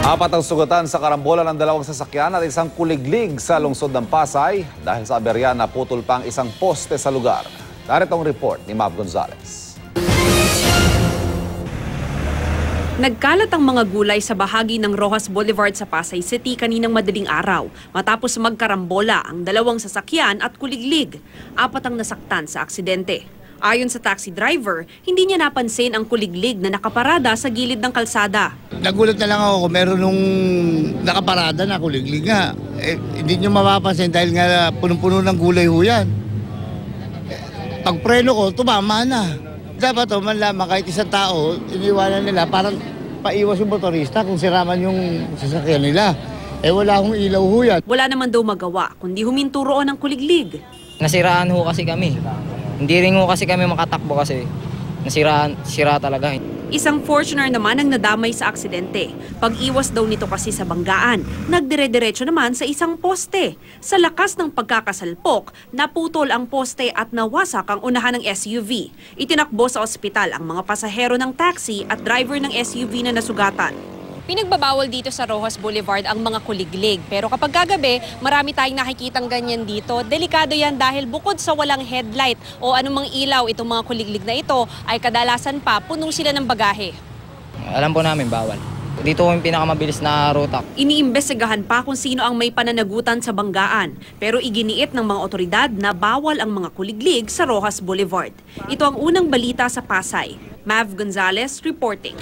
Apat ang sugatan sa karambola ng dalawang sasakyan at isang kuliglig sa lungsod ng Pasay dahil sa aberya na putol pang isang poste sa lugar. Narito ang report ni Mav Gonzalez. Nagkalat ang mga gulay sa bahagi ng Roxas Boulevard sa Pasay City kaninang madaling araw matapos magkarambola ang dalawang sasakyan at kuliglig. Apat ang nasaktan sa aksidente. Ayon sa taxi driver, hindi niya napansin ang kuliglig na nakaparada sa gilid ng kalsada. Nagulat na lang ako kung meron nung nakaparada na kuliglig nga. Hindi nyo mapapansin dahil nga punong-puno ng gulay ho yan. Pag preno ko, tumama na. Dapat man lamang kahit isang tao, iniwanan nila parang paiwas yung motorista kung siraman yung sasakyan nila. Wala akong ilaw ho yan. Wala naman daw magawa kundi huminto roon ang kuliglig. Nasiraan ho kasi kami. Hindi rin ho kasi kami makatakbo kasi sira talaga. Isang Fortuner naman ang nadamay sa aksidente. Pag-iwas daw nito kasi sa banggaan, nagdire-diretso naman sa isang poste. Sa lakas ng pagkakasalpok, naputol ang poste at nawasak ang unahan ng SUV. Itinakbo sa ospital ang mga pasahero ng taxi at driver ng SUV na nasugatan. Pinagbabawal dito sa Roxas Boulevard ang mga kuliglig. Pero kapag kagabi, marami tayong nakikitang ganyan dito. Delikado yan dahil bukod sa walang headlight o anumang ilaw itong mga kuliglig na ito, ay kadalasan pa punong sila ng bagahe. Alam po namin bawal. Dito yung pinakamabilis na ruta. Iniimbestigahan pa kung sino ang may pananagutan sa banggaan. Pero iginiit ng mga otoridad na bawal ang mga kuliglig sa Roxas Boulevard. Ito ang unang balita sa Pasay. Mav Gonzalez reporting.